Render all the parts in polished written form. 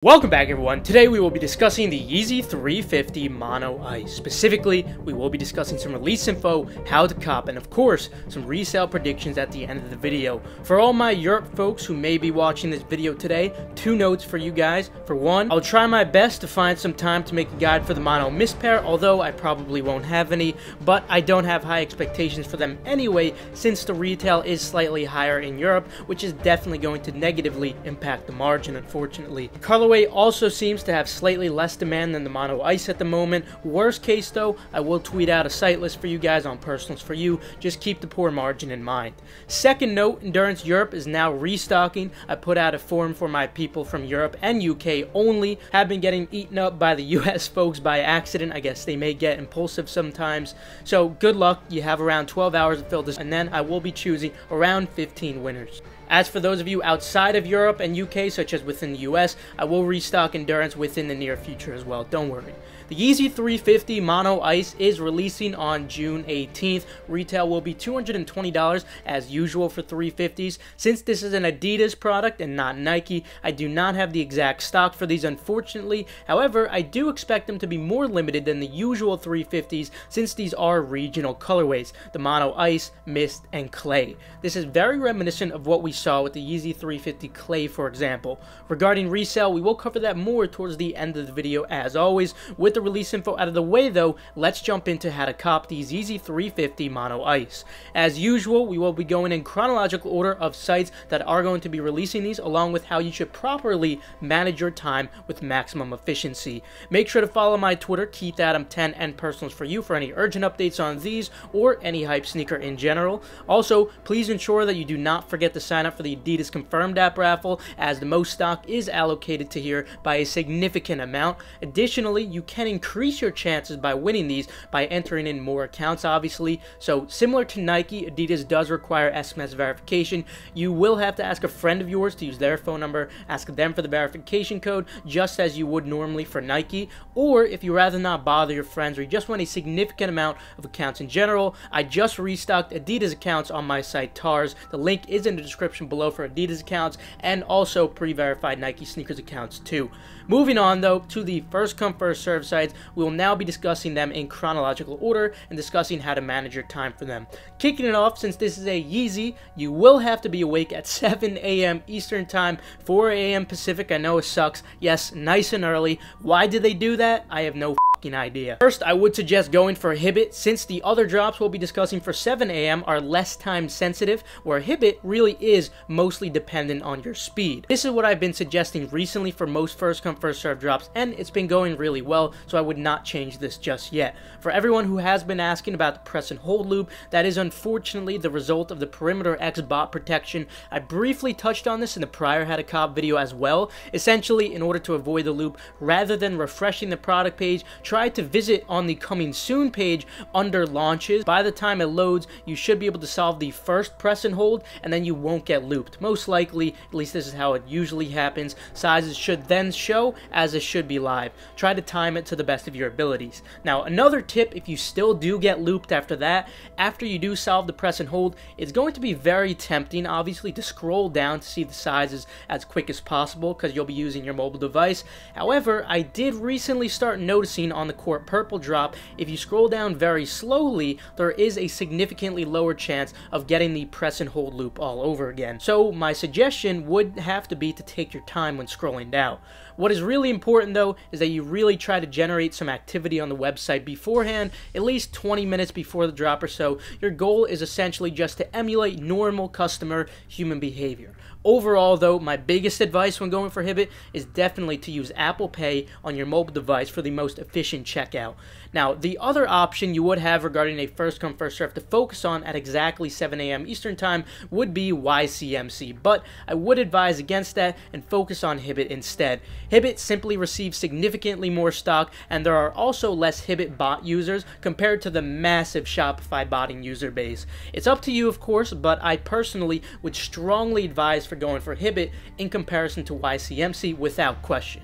Welcome back everyone. Today we will be discussing the Yeezy 350 Mono Ice. Specifically, we will be discussing some release info, how to cop, and of course, some resale predictions at the end of the video. For all my Europe folks who may be watching this video today, two notes for you guys. For one, I'll try my best to find some time to make a guide for the Mono Mist pair, although I probably won't have any, but I don't have high expectations for them anyway, since the retail is slightly higher in Europe, which is definitely going to negatively impact the margin, unfortunately. Colorway also seems to have slightly less demand than the Mono Ice at the moment. Worst case though, I will tweet out a site list for you guys on Personals for You. Just keep the poor margin in mind. Second note, Endurance Europe is now restocking. I put out a form for my people from Europe and UK only. Have been getting eaten up by the US folks by accident. I guess they may get impulsive sometimes. So good luck. You have around 12 hours to fill this, and then I will be choosing around 15 winners. As for those of you outside of Europe and UK, such as within the US, I will restock Endurance within the near future as well, don't worry. The Yeezy 350 Mono Ice is releasing on June 18th. Retail will be $220 as usual for 350s. Since this is an Adidas product and not Nike, I do not have the exact stock for these unfortunately. However, I do expect them to be more limited than the usual 350s since these are regional colorways, the Mono Ice, Mist, and Clay. This is very reminiscent of what we saw with the Yeezy 350 Clay, for example. Regarding resale, we will cover that more towards the end of the video as always. With the release info out of the way though, let's jump into how to cop these Yeezy 350 Mono Ice. As usual, we will be going in chronological order of sites that are going to be releasing these, along with how you should properly manage your time with maximum efficiency. Make sure to follow my Twitter, KeithAdam10, and Personals for You for any urgent updates on these or any hype sneaker in general. Also, please ensure that you do not forget to sign up for the Adidas Confirmed app raffle, as the most stock is allocated to here by a significant amount. Additionally, you can increase your chances by winning these by entering in more accounts, obviously. So similar to Nike, Adidas does require SMS verification. You will have to ask a friend of yours to use their phone number, ask them for the verification code, just as you would normally for Nike. Or if you rather not bother your friends, or you just want a significant amount of accounts in general, I just restocked Adidas accounts on my site TARS. The link is in the description below for Adidas accounts, and also pre-verified Nike sneakers accounts too. Moving on though to the first come first serve sites, we will now be discussing them in chronological order and discussing how to manage your time for them. Kicking it off, since this is a Yeezy, you will have to be awake at 7 a.m. Eastern time, 4 a.m. Pacific. I know it sucks. Yes, nice and early. Why did they do that? I have no idea. First, I would suggest going for Hibbett, since the other drops we'll be discussing for 7 a.m. are less time sensitive, where Hibbett really is mostly dependent on your speed. This is what I've been suggesting recently for most first come first serve drops, and it's been going really well, so I would not change this just yet. For everyone who has been asking about the press and hold loop, that is unfortunately the result of the Perimeter X bot protection. I briefly touched on this in the prior How to Cop video as well. Essentially, in order to avoid the loop, rather than refreshing the product page, try to visit on the coming soon page under launches. By the time it loads, you should be able to solve the first press and hold, and then you won't get looped. Most likely, at least this is how it usually happens, sizes should then show as it should be live. Try to time it to the best of your abilities. Now, another tip, if you still do get looped after that, after you do solve the press and hold, it's going to be very tempting, obviously, to scroll down to see the sizes as quick as possible, because you'll be using your mobile device. However, I did recently start noticing on the Court Purple drop, if you scroll down very slowly, there is a significantly lower chance of getting the press and hold loop all over again. So my suggestion would have to be to take your time when scrolling down. What is really important though is that you really try to generate some activity on the website beforehand, at least 20 minutes before the drop or so. Your goal is essentially just to emulate normal customer human behavior. Overall though, my biggest advice when going for Hibbett is definitely to use Apple Pay on your mobile device for the most efficient checkout. Now, the other option you would have regarding a first come first serve to focus on at exactly 7 a.m. Eastern time would be YCMC, but I would advise against that and focus on Hibbett instead. Hibbett simply receives significantly more stock, and there are also less Hibbett bot users compared to the massive Shopify botting user base. It's up to you, of course, but I personally would strongly advise for going for Hibbett in comparison to YCMC without question.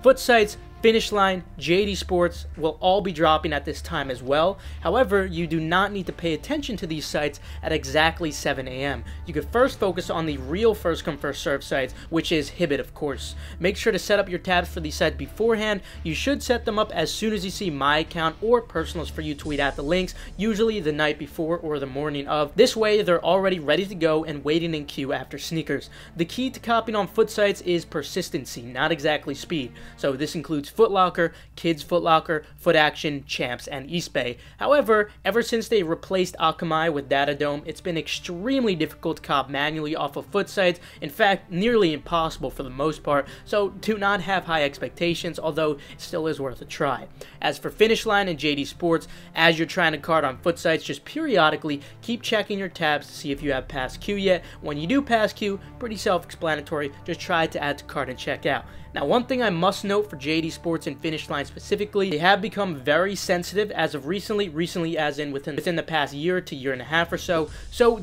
Foot sites, Finish Line, JD Sports will all be dropping at this time as well. However, you do not need to pay attention to these sites at exactly 7 a.m. You could first focus on the real first come first serve sites, which is Hibbett, of course. Make sure to set up your tabs for these sites beforehand. You should set them up as soon as you see my account or Personals for You tweet out the links, usually the night before or the morning of. This way, they're already ready to go and waiting in queue after sneakers. The key to copying on foot sites is persistency, not exactly speed. So this includes Foot Locker, Kids Foot Locker, Foot Action, Champs, and Eastbay. However, ever since they replaced Akamai with Datadome, it's been extremely difficult to cop manually off of foot sites. In fact, nearly impossible for the most part, so do not have high expectations, although it still is worth a try. As for Finish Line and JD Sports, as you're trying to cart on foot sites, just periodically keep checking your tabs to see if you have passed queue yet. When you do pass queue, pretty self-explanatory, just try to add to cart and check out. Now, one thing I must note for JD Sports and Finish Line specifically, they have become very sensitive as of recently as in within the past year to year and a half or so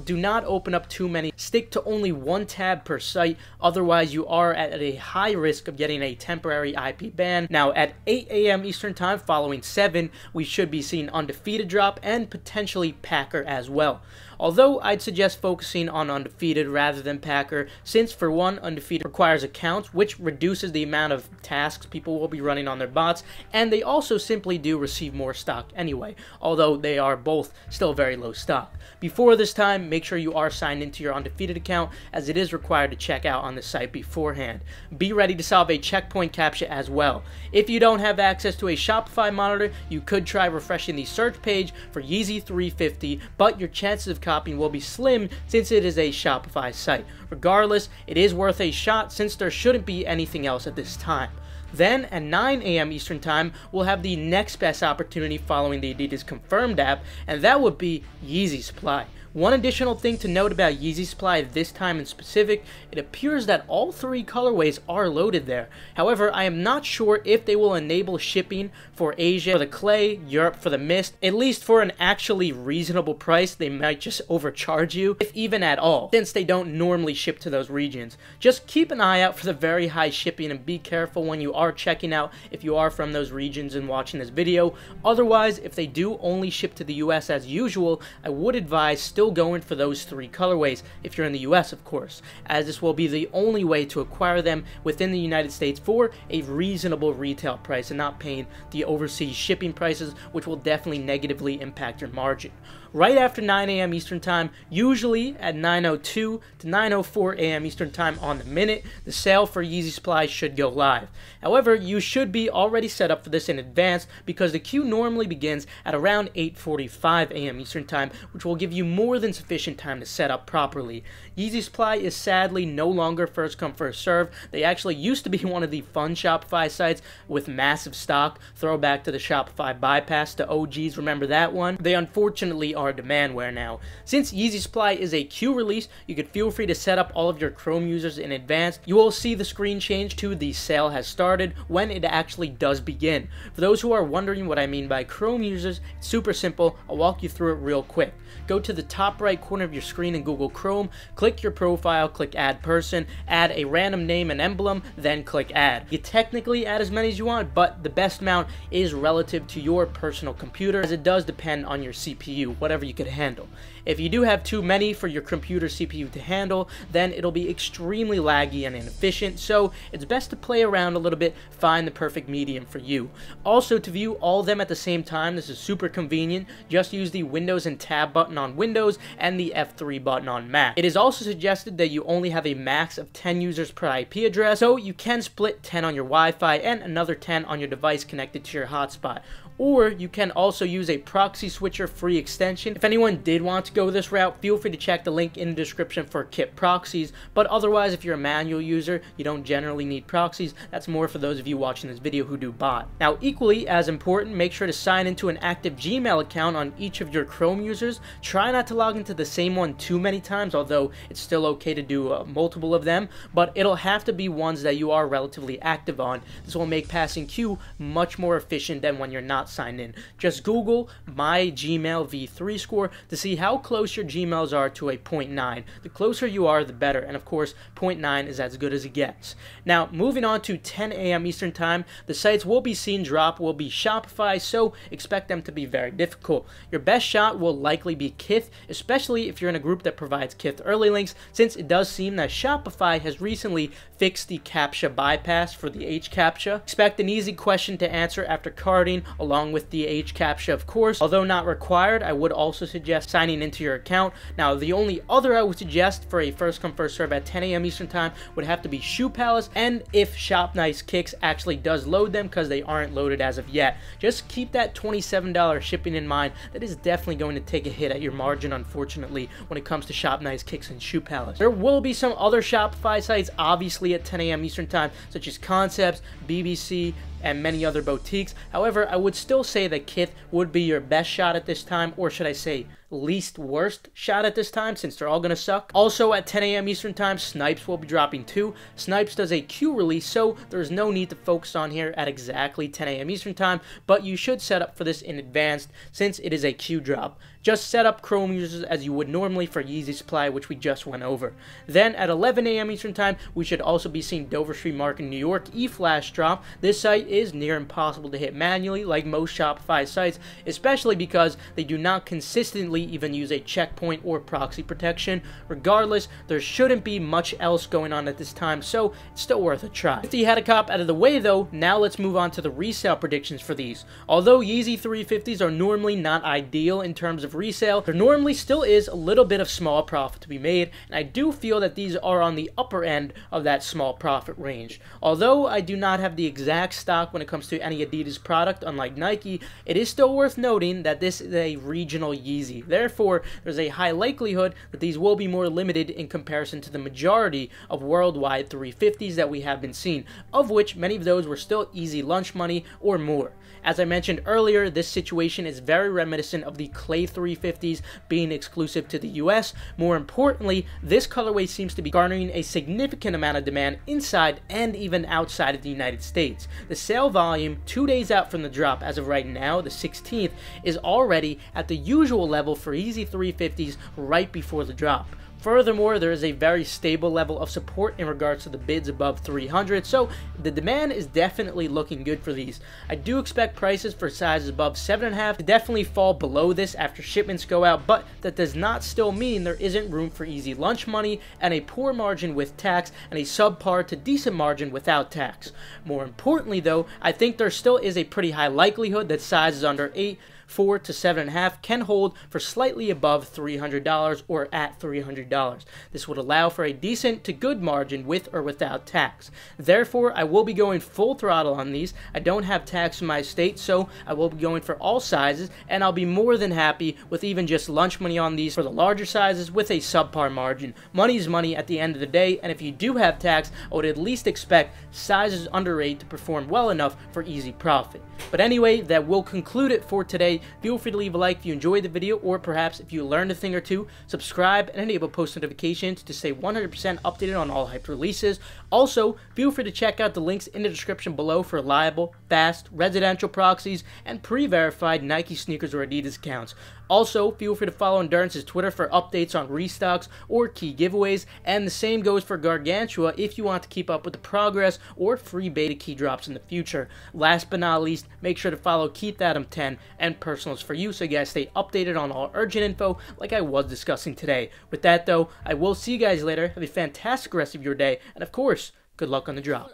do not open up too many. Stick to only one tab per site, otherwise you are at a high risk of getting a temporary IP ban. Now, at 8 a.m. Eastern Time following 7, we should be seeing Undefeated drop and potentially Packer as well. Although I'd suggest focusing on Undefeated rather than Packer, since for one, Undefeated requires accounts, which reduces the amount of tasks people will be running on their bots, and they also simply do receive more stock anyway, although they are both still very low stock. Before this time, make sure you are signed into your Undefeated account, as it is required to check out on the site beforehand. Be ready to solve a checkpoint captcha as well. If you don't have access to a Shopify monitor, you could try refreshing the search page for Yeezy 350, but your chances of copying will be slim since it is a Shopify site. Regardless, it is worth a shot since there shouldn't be anything else at this time. Then, at 9 a.m. Eastern Time, we'll have the next best opportunity following the Adidas Confirmed app, and that would be Yeezy Supply. One additional thing to note about Yeezy Supply this time in specific, it appears that all 3 colorways are loaded there. However, I am not sure if they will enable shipping for Asia for the Clay, Europe for the Mist. At least for an actually reasonable price, they might just overcharge you, if even at all, since they don't normally ship to those regions. Just keep an eye out for the very high shipping and be careful when you are checking out if you are from those regions and watching this video. Otherwise, if they do only ship to the US as usual, I would advise still going for those 3 colorways if you're in the US, of course, as this will be the only way to acquire them within the United States for a reasonable retail price and not paying the overseas shipping prices, which will definitely negatively impact your margin. Right after 9 a.m. Eastern Time, usually at 9:02 to 9:04 a.m. Eastern Time on the minute, the sale for Yeezy Supply should go live. However, you should be already set up for this in advance because the queue normally begins at around 8:45 a.m. Eastern Time, which will give you more than sufficient time to set up properly. Yeezy Supply is sadly no longer first come first serve. They actually used to be one of the fun Shopify sites with massive stock. Throwback to the Shopify bypass to OGs, remember that one? They unfortunately are demandware now. Since Yeezy Supply is a queue release, you could feel free to set up all of your Chrome users in advance. You will see the screen change to the sale has started when it actually does begin. For those who are wondering what I mean by Chrome users, it's super simple. I'll walk you through it real quick. Go to the top right corner of your screen in Google Chrome, click your profile, click add person, add a random name and emblem, then click add. You technically add as many as you want, but the best amount is relative to your personal computer, as it does depend on your CPU, whatever you could handle. If you do have too many for your computer CPU to handle, then it'll be extremely laggy and inefficient, so it's best to play around a little bit, find the perfect medium for you. Also, to view all of them at the same time, this is super convenient. Just use the Windows and Tab button on Windows and the F3 button on Mac. It is also suggested that you only have a max of 10 users per IP address, so you can split 10 on your Wi-Fi and another 10 on your device connected to your hotspot. Or you can also use a proxy switcher free extension. If anyone did want to go this route, feel free to check the link in the description for kit proxies, but otherwise if you're a manual user, you don't generally need proxies. That's more for those of you watching this video who do bot. Now, equally as important, make sure to sign into an active Gmail account on each of your Chrome users. Try not to log into the same one too many times, although it's still okay to do multiple of them, but it'll have to be ones that you are relatively active on. This will make passing queue much more efficient than when you're not signed in. Just Google my Gmail V3 score to see how close your Gmails are to a 0.9. The closer you are, the better, and of course 0.9 is as good as it gets. Now moving on to 10 a.m. Eastern time, the sites we'll be seeing drop will be Shopify, so expect them to be very difficult. Your best shot will likely be Kith, especially if you're in a group that provides Kith early links, since it does seem that Shopify has recently fixed the CAPTCHA bypass for the H-CAPTCHA. Expect an easy question to answer after carding along with the H-CAPTCHA, of course. Although not required, I would also suggest signing into your account. Now the only other I would suggest for a first come first serve at 10 a.m. Eastern time would have to be Shoe Palace, and if Shop Nice Kicks actually does load them, because they aren't loaded as of yet. Just keep that $27 shipping in mind. That is definitely going to take a hit at your margin, unfortunately, when it comes to Shop Nice Kicks and Shoe Palace. There will be some other Shopify sites obviously at 10 a.m. Eastern time, such as Concepts, BBC, and many other boutiques. However, I would still say that Kith would be your best shot at this time, or should I say least worst shot at this time, since they're all gonna suck. Also at 10 a.m. Eastern time, Snipes will be dropping too. Snipes does a queue release, so there's no need to focus on here at exactly 10 a.m. Eastern time, but you should set up for this in advance since it is a queue drop. Just set up Chrome users as you would normally for Yeezy Supply, which we just went over. Then at 11 a.m. Eastern time, we should also be seeing Dover Street Market in New York E-Flash drop. This site is near impossible to hit manually like most Shopify sites, especially because they do not consistently even use a checkpoint or proxy protection. Regardless, there shouldn't be much else going on at this time, so it's still worth a try. With the head of cop out of the way though, now let's move on to the resale predictions for these. Although Yeezy 350s are normally not ideal in terms of resale, there normally still is a little bit of small profit to be made, and I do feel that these are on the upper end of that small profit range. Although I do not have the exact stock when it comes to any Adidas product, unlike Nike, it is still worth noting that this is a regional Yeezy. Therefore, there's a high likelihood that these will be more limited in comparison to the majority of worldwide 350s that we have been seeing, of which many of those were still easy lunch money or more. As I mentioned earlier, this situation is very reminiscent of the Clay 350s being exclusive to the US. More importantly, this colorway seems to be garnering a significant amount of demand inside and even outside of the United States. The sale volume 2 days out from the drop, as of right now, the 16th, is already at the usual level for Yeezy 350s right before the drop. Furthermore, there is a very stable level of support in regards to the bids above 300, so the demand is definitely looking good for these. I do expect prices for sizes above 7.5 to definitely fall below this after shipments go out, but that does not still mean there isn't room for easy lunch money and a poor margin with tax and a subpar to decent margin without tax. More importantly though, I think there still is a pretty high likelihood that sizes under 8, 4 to 7.5 can hold for slightly above $300 or at $300. This would allow for a decent to good margin with or without tax. Therefore, I will be going full throttle on these. I don't have tax in my state, so I will be going for all sizes, and I'll be more than happy with even just lunch money on these for the larger sizes with a subpar margin. Money is money at the end of the day, and if you do have tax, I would at least expect sizes under 8 to perform well enough for easy profit. But anyway, that will conclude it for today. Feel free to leave a like if you enjoyed the video, or perhaps if you learned a thing or two. Subscribe and enable post notifications to stay 100% updated on all hyped releases. Also, feel free to check out the links in the description below for reliable, fast, residential proxies, and pre-verified Nike sneakers or Adidas accounts. Also, feel free to follow Endurance's Twitter for updates on restocks or key giveaways, and the same goes for Gargantua if you want to keep up with the progress or free beta key drops in the future. Last but not least, make sure to follow Keith Adam 10 and Personals for you so you guys stay updated on all urgent info like I was discussing today. With that though, I will see you guys later. Have a fantastic rest of your day, and of course, good luck on the drop.